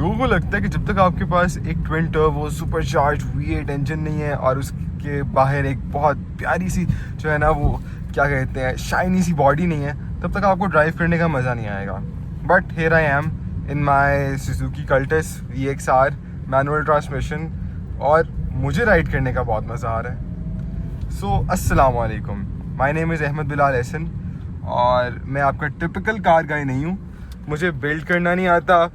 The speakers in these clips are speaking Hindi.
लोगों को लगता है कि जब तक आपके पास एक twin turbo supercharge V8 engine नहीं है और उसके बाहर एक बहुत प्यारी सी जो है ना वो क्या कहते हैं शाइनी सी बॉडी नहीं है, तब तक आपको ड्राइव करने का मज़ा नहीं आएगा. But here I am in my Suzuki Cultus VXR manual transmission और मुझे राइड करने का बहुत मज़ा आ रहा है. सो अस्सलाम वालेकुम, my name is Ahmed Bilal Ehsan और मैं आपका टिपिकल कार गाय नहीं हूँ. मुझे बिल्ड करना नहीं आता,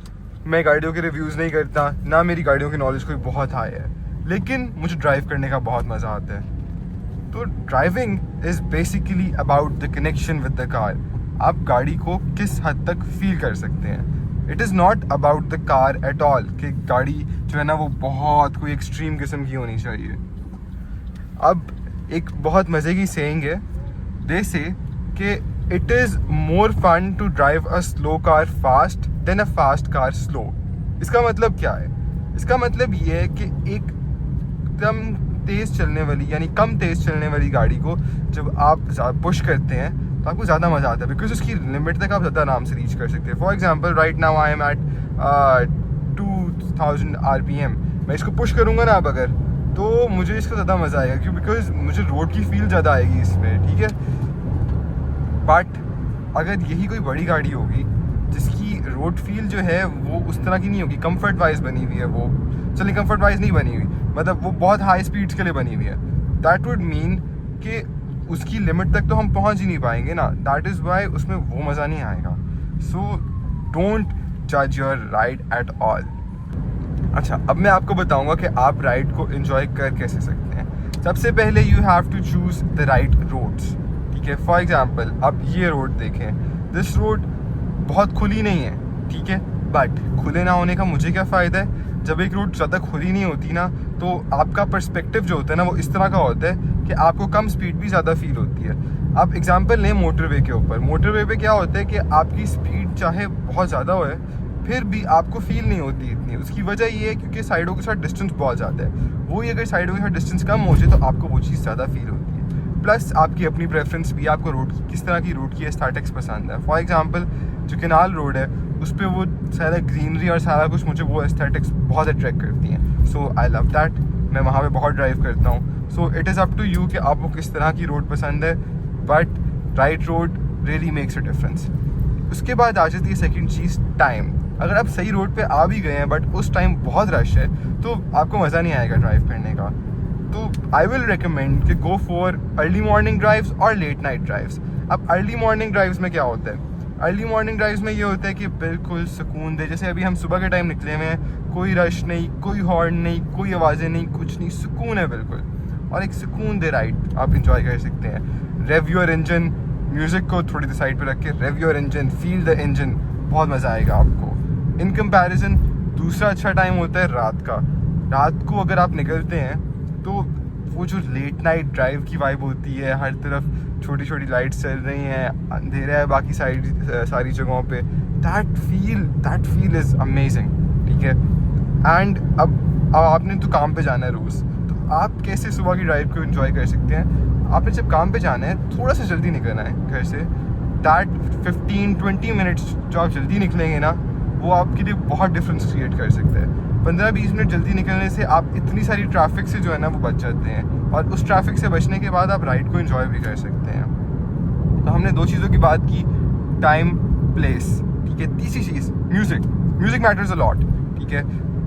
मैं गाड़ियों के रिव्यूज़ नहीं करता, ना मेरी गाड़ियों की नॉलेज कोई बहुत हाई है, लेकिन मुझे ड्राइव करने का बहुत मज़ा आता है. तो driving is basically about the connection with the car. आप गाड़ी को किस हद तक फील कर सकते हैं. It is not about the car at all कि गाड़ी जो है ना वो बहुत कोई एक्सट्रीम किस्म की होनी चाहिए. अब एक बहुत मज़े की सेइंग है, दे से कि it is more fun to drive a slow car fast than a fast car slow. इसका मतलब क्या है? इसका मतलब ये है कि एक एकदम तेज़ चलने वाली यानी कम तेज़ चलने वाली गाड़ी को जब आप पुश करते हैं तो आपको ज़्यादा मज़ा आता है, बिकॉज उसकी लिमिट तक आप ज़्यादा आराम से रीच कर सकते हैं. For example right now I am at 2000 RPM. मैं इसको पुश करूँगा ना अब अगर, तो मुझे इसका ज़्यादा मज़ा आएगा क्यों, बिकॉज मुझे रोड की फील ज़्यादा आएगी इसमें. ठीक है, बट अगर यही कोई बड़ी गाड़ी होगी जिसकी रोड फील जो है वो उस तरह की नहीं होगी, कंफर्ट वाइज बनी हुई है वो, चलिए कंफर्ट वाइज नहीं बनी हुई, मतलब वो बहुत हाई स्पीड्स के लिए बनी हुई है, दैट वुड मीन कि उसकी लिमिट तक तो हम पहुंच ही नहीं पाएंगे ना. दैट इज़ वाई उसमें वो मज़ा नहीं आएगा. सो डोंट जज योर राइड एट ऑल. अच्छा, अब मैं आपको बताऊंगा कि आप राइड को एंजॉय कर कैसे सकते हैं. सबसे पहले you have to choose the right roads. ठीक है, फॉर एग्जाम्पल आप ये रोड देखें, दिस रोड बहुत खुली नहीं है, ठीक है, बट खुले ना होने का मुझे क्या फ़ायदा है. जब एक रोड ज़्यादा खुली नहीं होती ना तो आपका पर्सपेक्टिव जो होता है ना वो इस तरह का होता है कि आपको कम स्पीड भी ज़्यादा फील होती है. आप एग्जांपल लें मोटरवे के ऊपर. मोटरवे पे क्या होता है कि आपकी स्पीड चाहे बहुत ज़्यादा हो फिर भी आपको फील नहीं होती इतनी. उसकी वजह ये है क्योंकि साइडों के साथ डिस्टेंस बहुत ज़्यादा है. वही अगर साइडों के साथ डिस्टेंस कम हो जाए तो आपको वो चीज़ ज़्यादा फील होती है. प्लस आपकी अपनी प्रेफरेंस भी, आपको रोड की किस तरह की रोड की एस्थेटिक्स पसंद है. फॉर एग्जांपल जो केनाल रोड है उस पर वो सारा ग्रीनरी और सारा कुछ, मुझे वो एस्थेटिक्स बहुत अट्रैक्ट करती हैं. So I love that. मैं वहाँ पे बहुत ड्राइव करता हूँ. So it is up to you कि आपको किस तरह की रोड पसंद है, but right road really makes a difference. उसके बाद आ जाती है सेकेंड चीज़, टाइम. अगर आप सही रोड पे आ भी गए हैं बट उस टाइम बहुत रश है तो आपको मज़ा नहीं आएगा ड्राइव करने का. तो आई विल रिकमेंड कि go for early morning drives और लेट नाइट ड्राइव्स. अब अर्ली मॉर्निंग ड्राइव्स में क्या होता है? अर्ली मॉर्निंग ड्राइव्स में ये होता है कि बिल्कुल सुकून दे. जैसे अभी हम सुबह के टाइम निकले हुए हैं, कोई रश नहीं, कोई हॉर्न नहीं, कोई आवाज़ें नहीं, कुछ नहीं, सुकून है बिल्कुल. और एक सुकून दे राइड आप इंजॉय कर सकते हैं. रेव योर इंजन, म्यूज़िक को थोड़ी देर साइड पे रख के rev your engine, feel the engine, बहुत मज़ा आएगा आपको. इन कंपैरिजन दूसरा अच्छा टाइम होता है रात का. रात को अगर आप निकलते हैं तो वो जो लेट नाइट ड्राइव की वाइब होती है, हर तरफ छोटी छोटी लाइट्स चल रही हैं, अंधेरा है बाकी सारी जगहों पे, दैट फील इज़ अमेजिंग. ठीक है, एंड अब आपने तो काम पे जाना है रोज़, तो आप कैसे सुबह की ड्राइव को एंजॉय कर सकते हैं. आपने जब काम पे जाना है थोड़ा सा जल्दी निकलना है घर से. दैट 15-20 मिनट्स जो आप जल्दी निकलेंगे ना वो आपके लिए बहुत डिफरेंस क्रिएट कर सकते हैं. 15-20 मिनट जल्दी निकलने से आप इतनी सारी ट्रैफिक से जो है ना वो बच जाते हैं, और उस ट्रैफिक से बचने के बाद आप राइड को एंजॉय भी कर सकते हैं. तो हमने दो चीज़ों की बात की, टाइम, प्लेस. ठीक है, तीसरी चीज़ म्यूज़िक मैटर्स अ लॉट. ठीक है,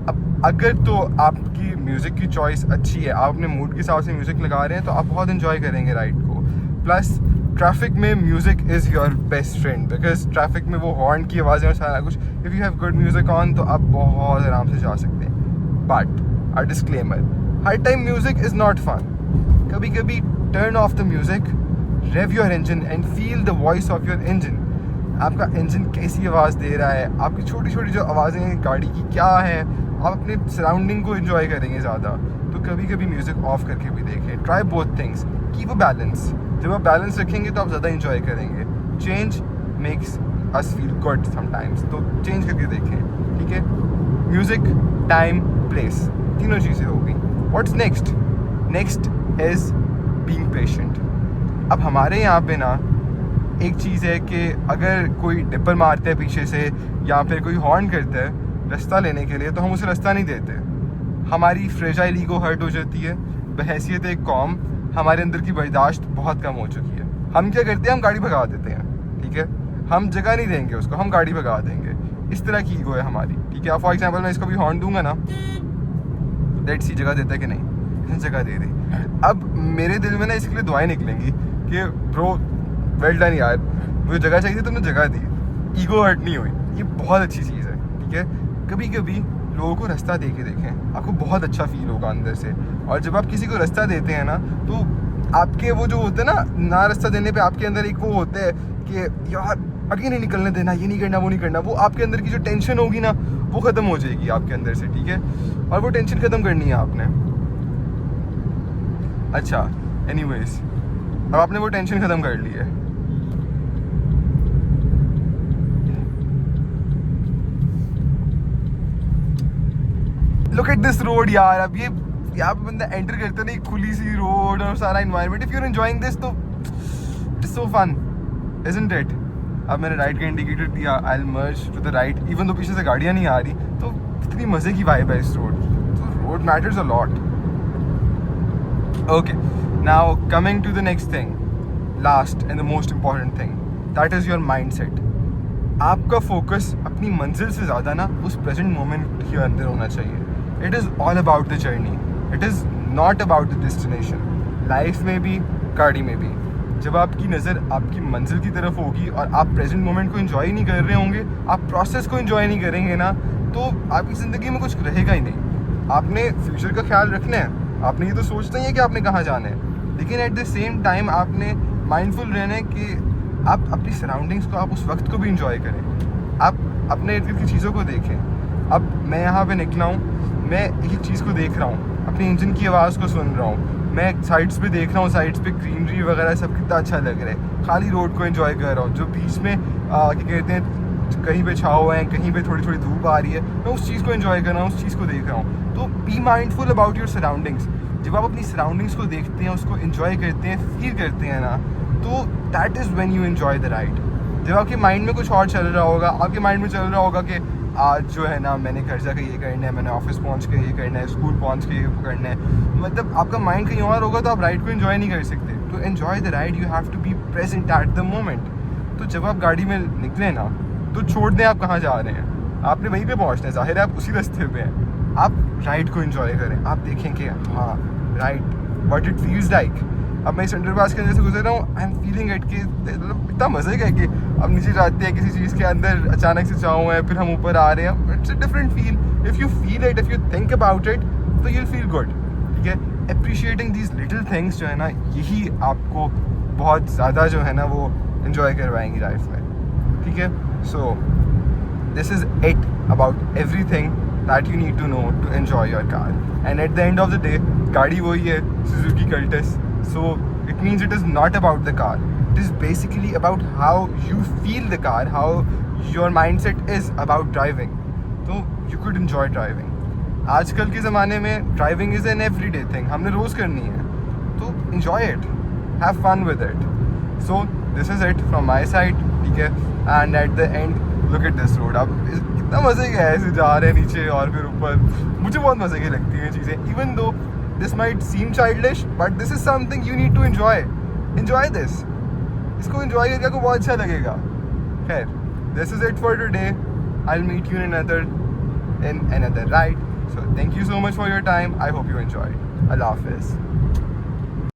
अब अगर तो आपकी म्यूज़िक की चॉइस अच्छी है, आप अपने मूड के हिसाब से म्यूज़िक लगा रहे हैं तो आप बहुत एंजॉय करेंगे राइड को. प्लस ट्रैफिक में music is your best friend, because traffic में वो हॉर्न की आवाज़ें और सारा कुछ, if you have good music on तो आप बहुत आराम से जा सकते हैं. बट अ डिस्क्लेमर, हर time music is not fun. कभी कभी turn off the music, rev your engine and feel the voice of your engine. आपका इंजन कैसी आवाज़ दे रहा है, आपकी छोटी छोटी जो आवाज़ें गाड़ी की क्या है, आप अपने सराउंडिंग को एंजॉय करेंगे ज़्यादा. तो कभी कभी म्यूज़िक ऑफ करके भी देखें. Try both things, keep a balance. जब आप बैलेंस रखेंगे तो आप ज़्यादा इंजॉय करेंगे. Change makes us feel good sometimes, तो चेंज करके देखें. ठीक है, म्यूज़िक, टाइम, प्लेस, तीनों चीज़ें हो गई. What's next? Next is being patient. अब हमारे यहाँ पे ना एक चीज़ है कि अगर कोई डिपर मारता है पीछे से या फिर कोई हॉर्न करता है रास्ता लेने के लिए तो हम उसे रास्ता नहीं देते। हमारी फ्रेजाइल ईगो हर्ट हो जाती है। बहैसियत एक कौम हमारे अंदर की बर्दाश्त बहुत कम हो चुकी है। हम क्या करते हैं, हम गाड़ी भगा देते हैं, ठीक है, हम जगह नहीं देंगे उसको, हम गाड़ी भगा देंगे। इस तरह की ईगो है हमारी, ठीक है। फॉर एग्जाम्पल मैं इसको भी हॉर्न दूंगा ना, लेट्स सी जगह देता है कि नहीं, जगह दे दी। अब मेरे दिल में ना इसके लिए दुआएं निकलेंगी कि ब्रो वेल डन यार, मुझे जगह चाहिए, तुमने जगह दी, ईगो हर्ट नहीं हुई, ये बहुत अच्छी चीज़ है, ठीक है। कभी कभी लोगों को रास्ता दे के देखें, आपको बहुत अच्छा फील होगा अंदर से। और जब आप किसी को रास्ता देते हैं ना, तो आपके वो जो होते हैं ना रास्ता देने पे आपके अंदर एक वो होता है कि यार आगे नहीं निकलने देना, ये नहीं करना, वो नहीं करना। वो आपके अंदर की जो टेंशन होगी ना, वो ख़त्म हो जाएगी आपके अंदर से, ठीक है। और वो टेंशन ख़त्म करनी है आपने। अच्छा, एनीवेज, अब आपने वो टेंशन ख़त्म कर ली है। लुक एट दिस रोड यार। अब ये यहाँ पे बंदा एंटर करते ना, एक खुली सी रोड और सारा environment. If you are enjoying this तो it's so fun, isn't it. अब मैंने राइट का इंडिकेटर दिया, I will merge to the right, even तो पीछे से गाड़ियाँ नहीं आ रही, तो कितनी मज़े की वाइब है इस रोड। तो road matters a lot. Okay, now coming to the next thing, last and the most important thing, that is your mind set. आपका फोकस अपनी मंजिल से ज़्यादा ना उस प्रेजेंट मोमेंट के अंदर होना चाहिए। It is all about the journey, it is not about the destination. Life में भी, गाड़ी में भी, जब आपकी नज़र आपकी मंजिल की तरफ होगी और आप प्रेजेंट मोमेंट को एंजॉय नहीं कर रहे होंगे, आप प्रोसेस को एंजॉय नहीं करेंगे ना, तो आपकी ज़िंदगी में कुछ रहेगा ही नहीं। आपने फ्यूचर का ख्याल रखना है, आपने ये तो सोचना ही है कि आपने कहाँ जाना है, लेकिन एट द सेम टाइम आपने माइंडफुल रहना है कि आप अपनी सराउंडिंग्स को, आप उस वक्त को भी इंजॉय करें। आप अपने इर्द गिर्द की चीज़ों को देखें। अब मैं यहाँ पे निकला हूँ, मैं एक चीज़ को देख रहा हूँ, अपने इंजन की आवाज़ को सुन रहा हूँ, मैं साइड्स पे देख रहा हूँ, साइड्स पे ग्रीनरी वगैरह सब कितना अच्छा लग रहा है, खाली रोड को एंजॉय कर रहा हूँ। जो बीच में क्या कहते हैं, कहीं पे छाव है, कहीं पे थोड़ी थोड़ी धूप आ रही है, मैं उस चीज़ को एंजॉय कर रहा हूँ, उस चीज़ को देख रहा हूँ। तो be mindful about your surroundings. जब आप अपनी सराउंडिंग्स को देखते हैं, उसको एंजॉय करते हैं, फील करते हैं ना, तो that is when you enjoy the ride. जब आपके माइंड में कुछ और चल रहा होगा, आपके माइंड में चल रहा होगा कि आज जो है ना मैंने घर जाकर ये करना है, मैंने ऑफिस पहुंच के ये करना है, स्कूल पहुंच के ये करना है, मतलब आपका माइंड कहीं और होगा, तो आप राइड को एंजॉय नहीं कर सकते। To enjoy the ride you have to be present at the moment. तो जब आप गाड़ी में निकले ना, तो छोड़ दें आप कहाँ जा रहे हैं, आपने वहीं पे पहुँचना है, जाहिर है आप उसी रास्ते पे हैं। आप राइड को एंजॉय करें, आप देखें कि हाँ ride what it feels like. अब मैं इस अंडरपास के अंदर से गुजर रहा हूँ, आई एम फीलिंग इट कि मतलब इतना मज़े का है कि अब नीचे जाते हैं किसी चीज़ के अंदर, अचानक से छाँव है, फिर हम ऊपर आ रहे हैं। It's a different feel. If you feel it, if you think about it, तो यू विल फील गुड, ठीक है। अप्रिशिएटिंग दीज लिटिल थिंग्स जो है ना, यही आपको बहुत ज़्यादा जो है ना वो इन्जॉय करवाएंगी लाइफ में, ठीक है। So this is it about everything that you need to know to enjoy your car. And at the end of the day गाड़ी वही है, Suzuki Cultus. So it means it is not about the car. It is basically about how you feel the car, how your mindset is about driving. So you could enjoy driving. आजकल के ज़माने में driving is an everyday thing. हमने रोज़ करनी है, तो enjoy it, have fun with it. So this is it from my side, ठीक है। And at the end, look at this road. अब कितना मज़े का है, ऐसे जा रहे हैं नीचे और फिर ऊपर। मुझे बहुत मज़े की लगती हैं चीज़ें, even though this might seem childish, but this is something you need to enjoy. Enjoy this. इसको enjoy करके आपको बहुत अच्छा लगेगा। खैर, this is it for today. I'll meet you in another ride. So thank you so much for your time. I hope you enjoyed. Allah Hafiz.